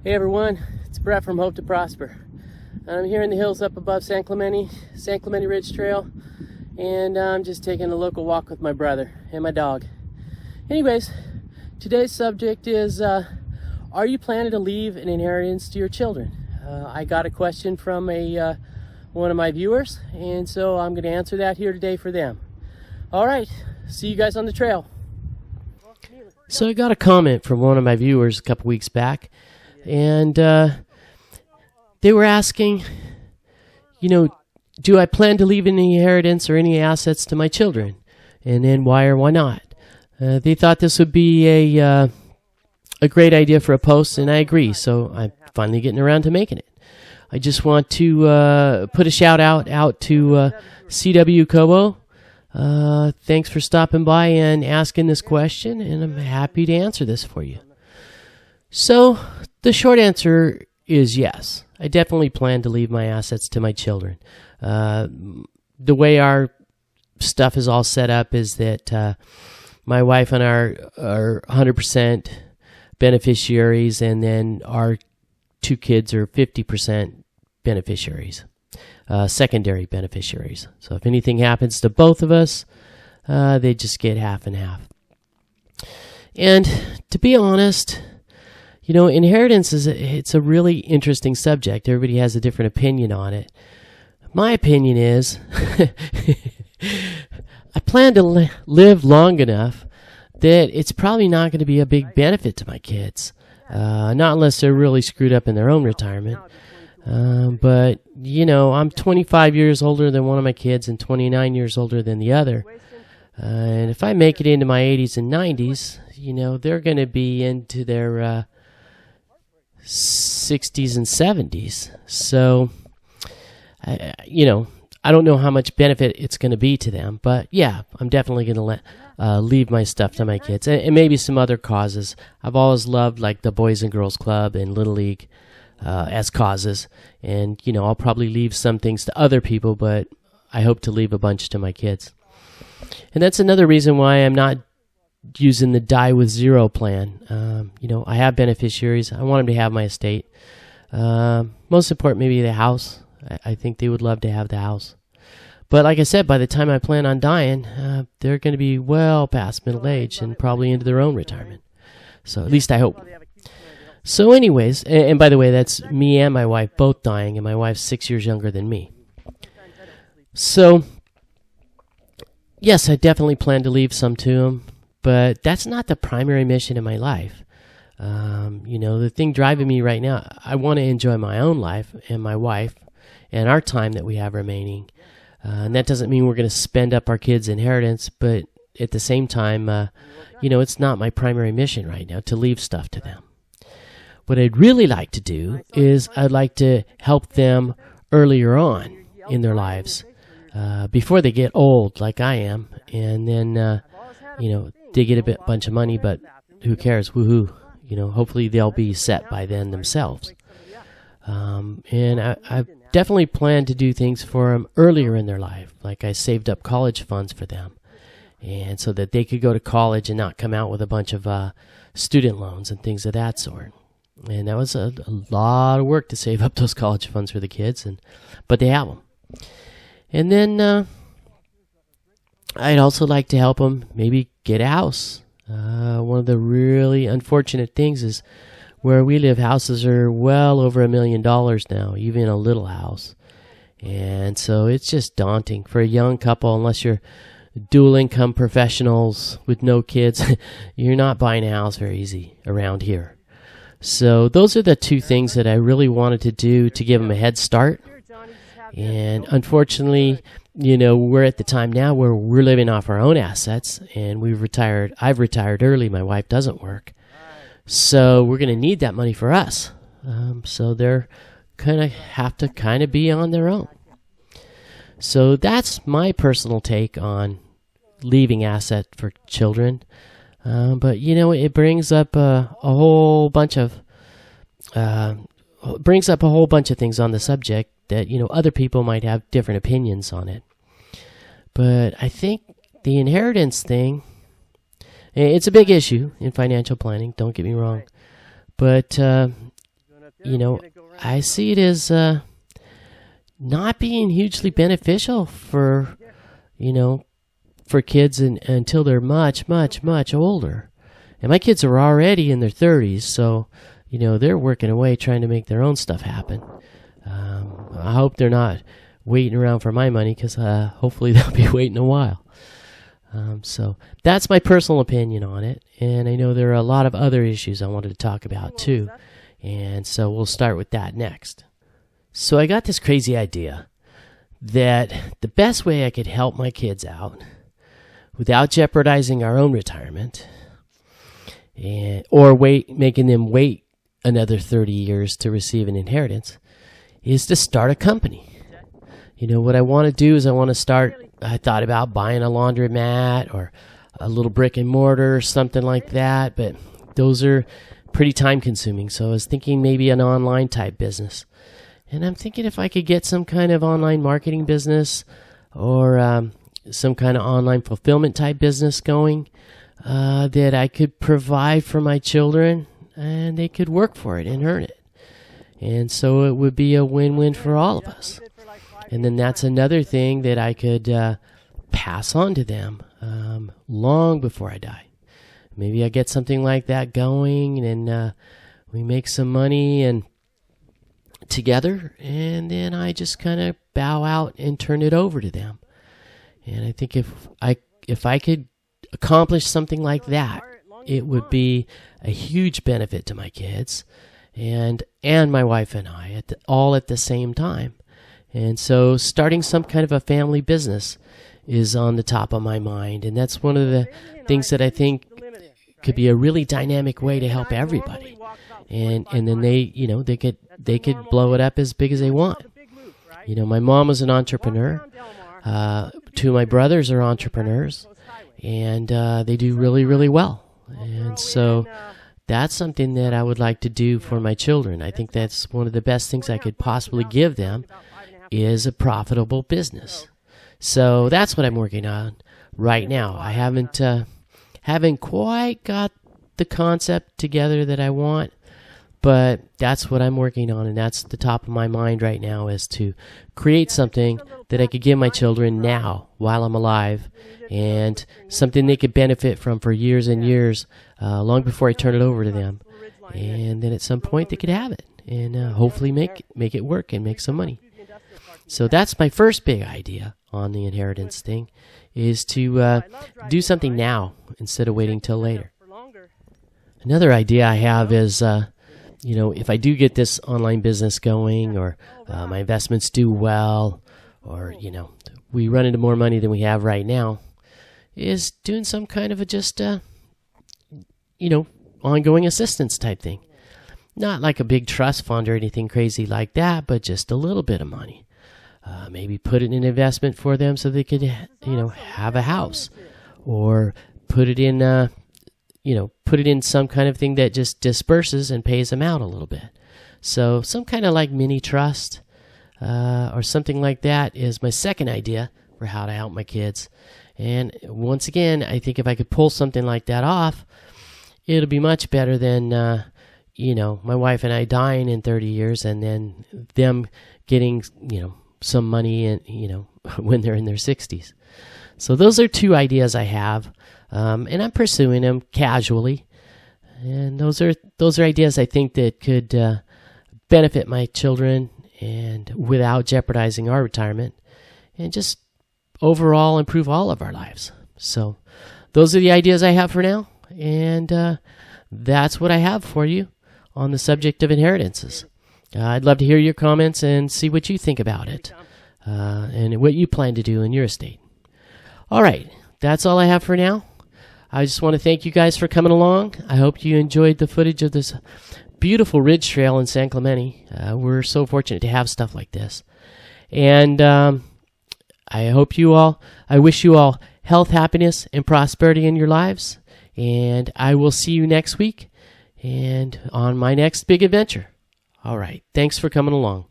Hey everyone, it's Brett from Hope to Prosper. I'm here in the hills up above San Clemente Ridge Trail, and I'm just taking a local walk with my brother and my dog. Anyways, today's subject is, are you planning to leave an inheritance to your children? I got a question from one of my viewers, and so I'm going to answer that here today for them. All right, see you guys on the trail. So I got a comment from one of my viewers a couple weeks back, and they were asking, do I plan to leave any inheritance or any assets to my children? And then why or why not? They thought this would be a great idea for a post, and I agree. So I'm finally getting around to making it. I just want to put a shout out to CW Kobo. Thanks for stopping by and asking this question, and I'm happy to answer this for you. So the short answer is yes. I definitely plan to leave my assets to my children. The way our stuff is all set up is that my wife and I are 100% beneficiaries, and then our two kids are 50% beneficiaries, secondary beneficiaries. So if anything happens to both of us, they just get half and half. And to be honest, inheritance it's a really interesting subject. Everybody has a different opinion on it. My opinion is I plan to live long enough that it's probably not going to be a big benefit to my kids, not unless they're really screwed up in their own retirement. But, I'm 25 years older than one of my kids and 29 years older than the other. And if I make it into my 80s and 90s, they're going to be into their 60s and 70s. So, I don't know how much benefit it's going to be to them. But, yeah, I'm definitely going to leave my stuff to my kids. And maybe some other causes. I've always loved, like, the Boys and Girls Club and Little League as causes. And, I'll probably leave some things to other people, but I hope to leave a bunch to my kids. And that's another reason why I'm not using the die with zero plan. I have beneficiaries. I want them to have my estate. Most important, maybe the house. I think they would love to have the house. But like I said, by the time I plan on dying, they're going to be well past middle age and probably into their own retirement. So at least I hope. So anyways, and by the way, that's me and my wife both dying, and my wife's 6 years younger than me. So, yes, I definitely plan to leave some to them, but that's not the primary mission in my life. The thing driving me right now, I want to enjoy my own life and my wife and our time that we have remaining. And that doesn't mean we're going to spend up our kids' inheritance, but at the same time, it's not my primary mission right now to leave stuff to them. What I'd really like to do is I'd like to help them earlier on in their lives, before they get old like I am, and then, they get a bunch of money, but who cares, woohoo. Hopefully they'll be set by then themselves. And I definitely plan to do things for them earlier in their life, like I saved up college funds for them, and so that they could go to college and not come out with a bunch of student loans and things of that sort. And that was a lot of work to save up those college funds for the kids, but they have them. And then I'd also like to help them maybe get a house. One of the really unfortunate things is where we live, houses are well over $1 million now, even a little house. And so it's just daunting for a young couple, unless you're dual income professionals with no kids. You're not buying a house very easy around here. So those are the two things that I really wanted to do to give them a head start. And unfortunately, we're at the time now where we're living off our own assets, and we've retired. I've retired early. My wife doesn't work. So we're going to need that money for us. So they're going to have to be on their own. So that's my personal take on leaving asset for children. But it brings up a whole bunch of things on the subject that other people might have different opinions on it. But I think the inheritance thing, it's a big issue in financial planning. Don't get me wrong, but I see it as not being hugely beneficial for, for kids until they're much, much, much older. And my kids are already in their 30s, so, they're working away trying to make their own stuff happen. I hope they're not waiting around for my money, because hopefully they'll be waiting a while. So that's my personal opinion on it. And I know there are a lot of other issues I wanted to talk about too. And so we'll start with that next. So I got this crazy idea that the best way I could help my kids out without jeopardizing our own retirement or making them wait another 30 years to receive an inheritance is to start a company. What I want to do is I thought about buying a laundromat or a little brick and mortar or something like that, but those are pretty time consuming. So I was thinking maybe an online type business. And I'm thinking if I could get some kind of online marketing business or some kind of online fulfillment type business going that I could provide for my children, and they could work for it and earn it. And so it would be a win-win for all of us. And then that's another thing that I could pass on to them long before I die. Maybe I get something like that going, and we make some money and together, and then I just kind of bow out and turn it over to them. And I think if I could accomplish something like that, it would be a huge benefit to my kids and my wife and I all at the same time. And so starting some kind of a family business is on the top of my mind. And that's one of the things that I think could be a really dynamic way to help everybody. And then they could blow it up as big as they want. My mom was an entrepreneur. Two of my brothers are entrepreneurs, and they do really, really well. And so that's something that I would like to do for my children. I think that's one of the best things I could possibly give them is a profitable business. So that's what I'm working on right now. I haven't quite got the concept together that I want, but that's what I'm working on, and that's the top of my mind right now, is to create something that I could give my children now while I'm alive, and something they could benefit from for years and years, long before I turn it over to them. And then at some point they could have it, and hopefully make it work and make some money. So that's my first big idea on the inheritance thing, is to do something now instead of waiting till later. Another idea I have is, if I do get this online business going, or my investments do well, or, we run into more money than we have right now, is doing some kind of ongoing assistance type thing. Not like a big trust fund or anything crazy like that, but just a little bit of money. Maybe put it in an investment for them so they could, have a house, or put it in, some kind of thing that just disperses and pays them out a little bit. So some kind of like mini trust, or something like that is my second idea for how to help my kids. And once again, I think if I could pull something like that off, it'll be much better than, my wife and I dying in 30 years and then them getting, some money and when they're in their 60s. So those are two ideas I have, and I'm pursuing them casually. And those are ideas I think that could benefit my children and without jeopardizing our retirement, and just overall improve all of our lives. So those are the ideas I have for now, and that's what I have for you on the subject of inheritances. I'd love to hear your comments and see what you think about it, and what you plan to do in your estate. All right, that's all I have for now. I just want to thank you guys for coming along. I hope you enjoyed the footage of this beautiful ridge trail in San Clemente. We're so fortunate to have stuff like this. And I wish you all health, happiness, and prosperity in your lives. And I will see you next week and on my next big adventure. All right. Thanks for coming along.